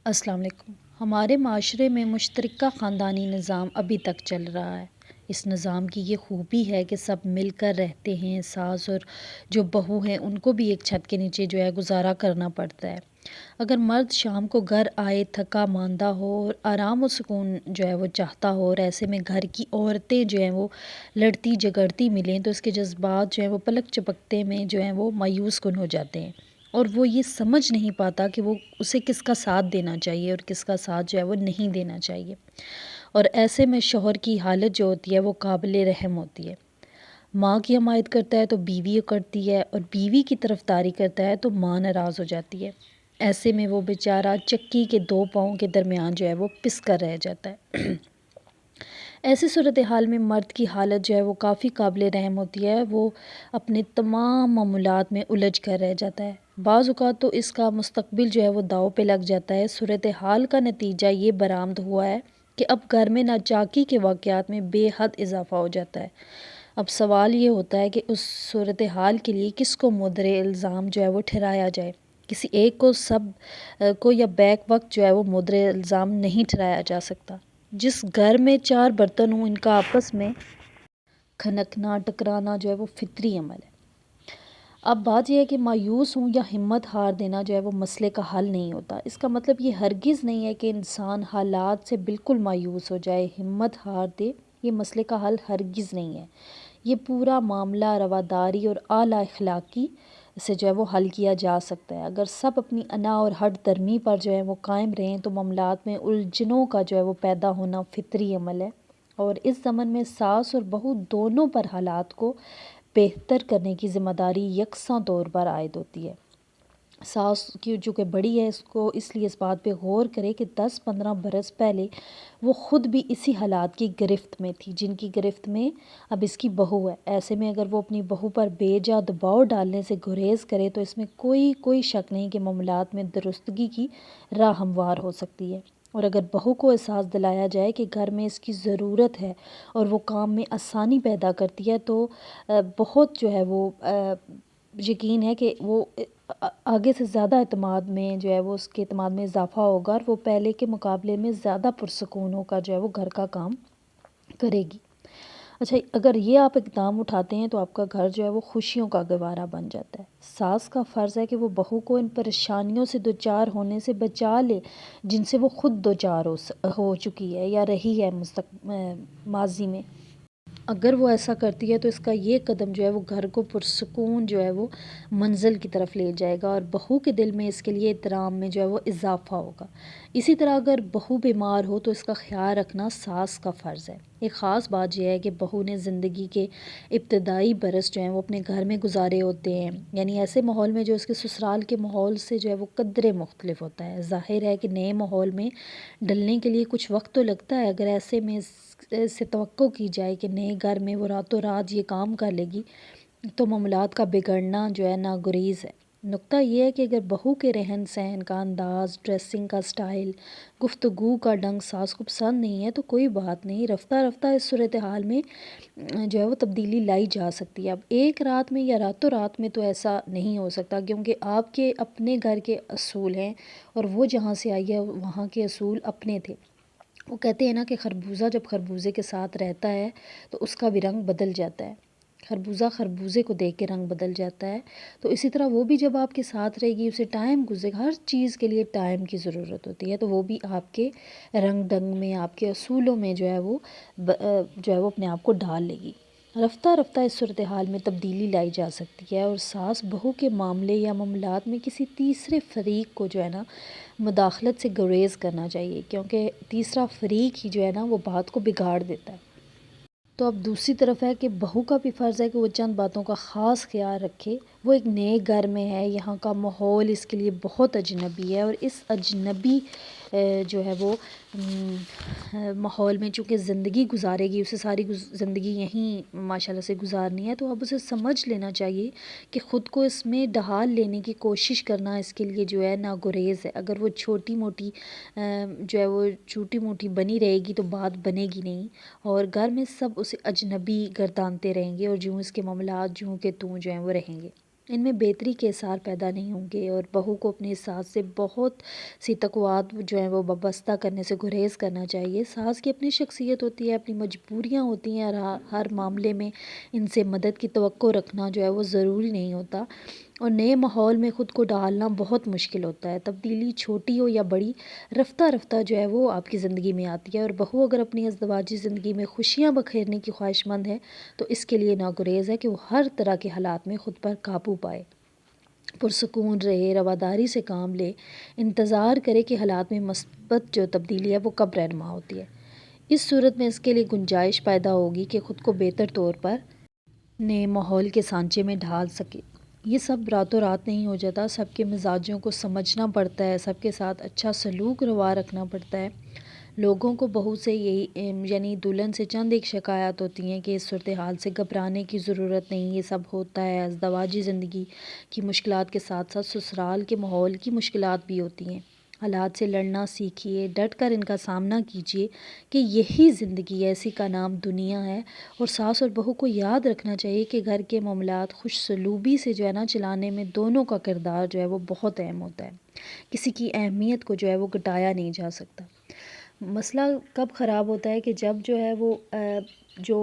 السلام علیکم۔ ہمارے معاشرے میں مشترکہ خاندانی نظام ابھی تک چل رہا ہے۔ اس نظام کی یہ خوبی ہے کہ سب مل کر رہتے ہیں، ساس اور جو بہو ہیں ان کو بھی ایک چھت کے نیچے گزارا کرنا پڑتا ہے۔ اگر مرد شام کو گھر آئے تھکا ماندہ ہو اور آرام و سکون وہ چاہتا ہو، اور ایسے میں گھر کی عورتیں وہ لڑتی جھگڑتی ملیں تو اس کے جذبات وہ پلک چپکتے میں وہ مایوس کن ہو جاتے ہیں، اور وہ یہ سمجھ نہیں پاتا کہ وہ اسے کس کا ساتھ دینا چاہیے اور کس کا ساتھ وہ نہیں دینا چاہیے۔ اور ایسے میں شوہر کی حالت جو ہوتی ہے وہ قابل رحم ہوتی ہے۔ ماں کی حمایت کرتا ہے تو بیوی کرتی ہے، اور بیوی کی طرفداری کرتا ہے تو ماں ناراض ہو جاتی ہے۔ ایسے میں وہ بیچارہ چکی کے دو پاؤں کے درمیان وہ پس کر رہ جاتا ہے۔ ایسی صورتحال میں مرد کی حالت وہ کافی قابل رحم ہوتی ہے۔ وہ اپنے تمام معمولات میں الجھ کر رہ جاتا ہے۔ بعض اوقات تو اس کا مستقبل وہ داؤ پہ لگ جاتا ہے۔ صورتحال کا نتیجہ یہ برآمد ہوا ہے کہ اب گھر میں ناچاکی کے واقعات میں بے حد اضافہ ہو جاتا ہے۔ اب سوال یہ ہوتا ہے کہ اس صورتحال کے لیے کس کو مدعی الزام وہ ٹھہرایا جائے۔ کسی ایک کو سب کو یا بیک وقت وہ مدعی الزام نہیں ٹھہرایا جا سکتا۔ جس گھر میں 4 برتن ہوں ان کا آپس میں کھنکنا ٹکرانا وہ فطری عمل ہے۔ اب بات یہ ہے کہ مایوس ہوں یا ہمت ہار دینا وہ مسئلے کا حل نہیں ہوتا۔ اس کا مطلب یہ ہرگز نہیں ہے کہ انسان حالات سے بالکل مایوس ہو جائے، ہمت ہار دے، یہ مسئلے کا حل ہرگز نہیں ہے۔ یہ پورا معاملہ رواداری اور اعلیٰ اخلاقی سے وہ حل کیا جا سکتا ہے۔ اگر سب اپنی انا اور ہٹ درمی پر وہ قائم رہیں تو معاملات میں الجھنوں کا وہ پیدا ہونا فطری عمل ہے، اور اس ضمن میں ساس اور بہو دونوں پر حالات کو بہتر کرنے کی ذمہ داری یکساں طور پر عائد ہوتی ہے۔ ساس کی جو کہ بڑی ہے اس لیے اس بات پہ غور کرے کہ 10-15 برس پہلے وہ خود بھی اسی حالات کی گرفت میں تھی جن کی گرفت میں اب اس کی بہو ہے۔ ایسے میں اگر وہ اپنی بہو پر بے جا دباؤ ڈالنے سے گریز کرے تو اس میں کوئی شک نہیں کہ معاملات میں درستگی کی راہ ہموار ہو سکتی ہے۔ اور اگر بہو کو احساس دلایا جائے کہ گھر میں اس کی ضرورت ہے اور وہ کام میں آسانی پیدا کرتی ہے تو بہت وہ یقین ہے کہ وہ آگے سے زیادہ اعتماد میں وہ اس کے اعتماد میں اضافہ ہوگا، اور وہ پہلے کے مقابلے میں زیادہ پرسکون ہو کر وہ گھر کا کام کرے گی۔ اچھا، اگر یہ آپ اقدام اٹھاتے ہیں تو آپ کا گھر وہ خوشیوں کا گہوارہ بن جاتا ہے۔ ساس کا فرض ہے کہ وہ بہو کو ان پریشانیوں سے دوچار ہونے سے بچا لے جن سے وہ خود دوچار ہو چکی ہے یا رہی ہے ماضی میں۔ اگر وہ ایسا کرتی ہے تو اس کا یہ قدم وہ گھر کو پرسکون وہ منزل کی طرف لے جائے گا، اور بہو کے دل میں اس کے لیے احترام میں وہ اضافہ ہوگا۔ اسی طرح اگر بہو بیمار ہو تو اس کا خیال رکھنا ساس کا فرض ہے۔ ایک خاص بات یہ ہے کہ بہو نے زندگی کے ابتدائی برس وہ اپنے گھر میں گزارے ہوتے ہیں، یعنی ایسے ماحول میں جو اس کے سسرال کے ماحول سے وہ قدرے مختلف ہوتا ہے۔ ظاہر ہے کہ نئے ماحول میں ڈلنے کے لیے کچھ وقت تو لگتا ہے۔ اگر ایسے میں سے توقع کی جائے کہ نئے گھر میں وہ راتوں رات یہ کام کر لے گی تو معاملات کا بگڑنا ناگزیر ہے۔ نکتہ یہ ہے کہ اگر بہو کے رہن سہن کا انداز، ڈریسنگ کا سٹائل، گفتگو کا ڈھنگ ساس کو پسند نہیں ہے تو کوئی بات نہیں، رفتہ رفتہ اس صورتحال میں وہ تبدیلی لائی جا سکتی ہے۔ اب ایک رات میں یا راتوں رات میں تو ایسا نہیں ہو سکتا، کیونکہ آپ کے اپنے گھر کے اصول ہیں اور وہ جہاں سے آئی ہے وہاں کے اصول اپنے تھے۔ وہ کہتے ہیں نا کہ خربوزہ جب خربوزے کے ساتھ رہتا ہے تو اس کا بھی رنگ بدل جاتا ہے، خربوزہ خربوزے کو دیکھ کے رنگ بدل جاتا ہے، تو اسی طرح وہ بھی جب آپ کے ساتھ رہے گی، اسے ٹائم گزرے گا، ہر چیز کے لیے ٹائم کی ضرورت ہوتی ہے، تو وہ بھی آپ کے رنگ ڈھنگ میں، آپ کے اصولوں میں وہ اپنے آپ کو ڈھال لے گی۔ رفتہ رفتہ اس صورتحال میں تبدیلی لائی جا سکتی ہے، اور ساس بہو کے معاملے یا معاملات میں کسی تیسرے فریق کو مداخلت سے گریز کرنا چاہیے، کیونکہ تیسرا فریق ہی وہ بات کو بگاڑ دیتا ہے۔ تو اب دوسری طرف ہے کہ بہو کا بھی فرض ہے کہ وہ چند باتوں کا خاص خیال رکھے۔ وہ ایک نئے گھر میں ہے، یہاں کا ماحول اس کے لیے بہت اجنبی ہے، اور اس اجنبی وہ ماحول میں چونکہ زندگی گزارے گی، اسے ساری زندگی یہیں ماشاءاللہ سے گزارنی ہے، تو اب اسے سمجھ لینا چاہیے کہ خود کو اس میں ڈھال لینے کی کوشش کرنا اس کے لیے ناگزیر ہے۔ اگر وہ چھوٹی موٹی بنی رہے گی تو بات بنے گی نہیں، اور گھر میں سب اسے اجنبی گردانتے رہیں گے، اور جوں اس کے معاملات جوں کہ توں وہ رہیں گے۔ ان میں بہتری کے اثار پیدا نہیں ہوں گے، اور بہو کو اپنی ساس سے بہت سی توقعات جو ہیں وہ وابستہ کرنے سے گریز کرنا چاہیے۔ ساس کی اپنی شخصیت ہوتی ہے، اپنی مجبوریاں ہوتی ہیں، اور ہر معاملے میں ان سے مدد کی توقع رکھنا جو ہے وہ ضروری نہیں ہوتا، اور نئے ماحول میں خود کو ڈالنا بہت مشکل ہوتا ہے۔ تبدیلی چھوٹی ہو یا بڑی، رفتہ رفتہ جو ہے وہ آپ کی زندگی میں آتی ہے، اور بہو اگر اپنی ازدواجی زندگی میں خوشیاں بکھیرنے کی خواہش مند ہے تو اس کے لیے ناگزیر ہے کہ وہ ہر طرح کے حالات میں خود پر قابو پائے، پرسکون رہے، رواداری سے کام لے، انتظار کرے کہ حالات میں مثبت جو تبدیلی ہے وہ کب رہنما ہوتی ہے۔ اس صورت میں اس کے لیے گنجائش پیدا ہوگی کہ خود کو بہتر طور پر نئے ماحول کے سانچے میں ڈھال سکے۔ یہ سب راتوں رات نہیں ہو جاتا، سب کے مزاجوں کو سمجھنا پڑتا ہے، سب کے ساتھ اچھا سلوک روا رکھنا پڑتا ہے۔ لوگوں کو بہو سے یہی یعنی دلہن سے چند ایک شکایات ہوتی ہیں کہ اس صورتحال سے گھبرانے کی ضرورت نہیں، یہ سب ہوتا ہے۔ ازدواجی زندگی کی مشکلات کے ساتھ ساتھ سسرال کے ماحول کی مشکلات بھی ہوتی ہیں۔ حالات سے لڑنا سیکھیے، ڈٹ کر ان کا سامنا کیجیے کہ یہی زندگی ہے، اسی کا نام دنیا ہے، اور ساس اور بہو کو یاد رکھنا چاہیے کہ گھر کے معاملات خوش سلوبی سے جو ہے نا چلانے میں دونوں کا کردار جو ہے وہ بہت اہم ہوتا ہے۔ کسی کی اہمیت کو جو ہے وہ گھٹایا نہیں جا سکتا۔ مسئلہ کب خراب ہوتا ہے کہ جب جو ہے وہ جو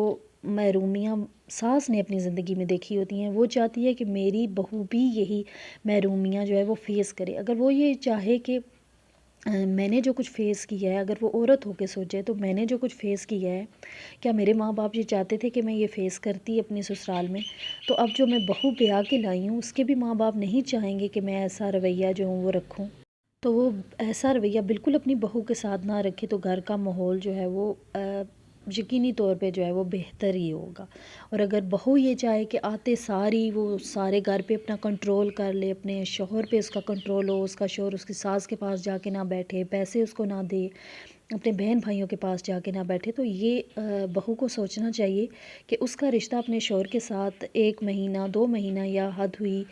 محرومیاں ساس نے اپنی زندگی میں دیکھی ہوتی ہیں، وہ چاہتی ہے کہ میری بہو بھی یہی محرومیاں جو ہے وہ فیس کرے۔ اگر وہ یہ چاہے کہ میں نے جو کچھ فیس کیا ہے، اگر وہ عورت ہو کے سوچے تو میں نے جو کچھ فیس کیا ہے، کیا میرے ماں باپ یہ چاہتے تھے کہ میں یہ فیس کرتی اپنی سسرال میں؟ تو اب جو میں بہو بیاہ کے لائی ہوں، اس کے بھی ماں باپ نہیں چاہیں گے کہ میں ایسا رویہ جو ہوں وہ رکھوں، تو وہ ایسا رویہ بالکل اپنی بہو کے ساتھ نہ رکھے، تو گھر کا ماحول جو ہے وہ یقینی طور پہ جو ہے وہ بہتر ہی ہوگا۔ اور اگر بہو یہ چاہے کہ آتے ساری وہ سارے گھر پہ اپنا کنٹرول کر لے، اپنے شوہر پہ اس کا کنٹرول ہو، اس کا شوہر اس کی ساس کے پاس جا کے نہ بیٹھے، پیسے اس کو نہ دے، اپنے بہن بھائیوں کے پاس جا کے نہ بیٹھے، تو یہ بہو کو سوچنا چاہیے کہ اس کا رشتہ اپنے شوہر کے ساتھ 1 مہینہ 2 مہینہ یا حد ہوئی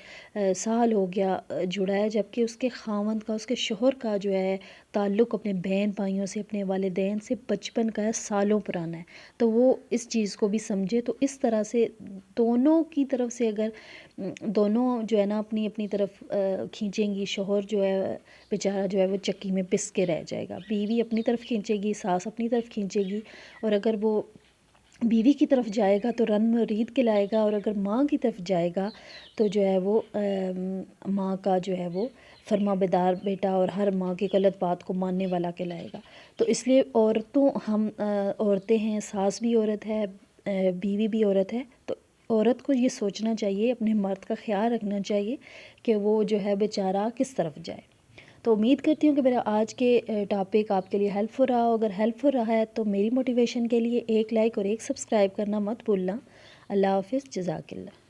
سال ہو گیا جڑا ہے، جبکہ اس کے خاوند کا، اس کے شوہر کا جو ہے تعلق اپنے بہن بھائیوں سے، اپنے والدین سے بچپن کا ہے، سالوں پرانا ہے، تو وہ اس چیز کو بھی سمجھے۔ تو اس طرح سے دونوں کی طرف سے اگر دونوں جو ہے نا اپنی اپنی طرف کھینچیں گی، شوہر جو ہے بیچارہ جو ہے وہ چکی میں پس کے رہ جائے گا، بیوی اپنی طرف کھینچے گی، ساس اپنی طرف کھینچے گی، اور اگر وہ بیوی کی طرف جائے گا تو رن مرید کے لائے گا، اور اگر ماں کی طرف جائے گا تو جو ہے وہ ماں کا جو ہے وہ فرما بدار بیٹا، اور ہر ماں کی غلط بات کو ماننے والا کہلائے گا۔ تو اس لیے ہم عورتیں ہیں، ساس بھی عورت ہے، بیوی بھی عورت ہے، تو عورت کو یہ سوچنا چاہیے، اپنے مرد کا خیال رکھنا چاہیے کہ وہ جو ہے بیچارہ کس طرف جائے۔ تو امید کرتی ہوں کہ میرا آج کے ٹاپک آپ کے لیے ہیلپ فل رہا ہو۔ اگر ہیلپ فل رہا ہے تو میری موٹیویشن کے لیے ایک لائک اور ایک سبسکرائب کرنا مت بھولنا۔ اللہ حافظ، جزاک اللہ۔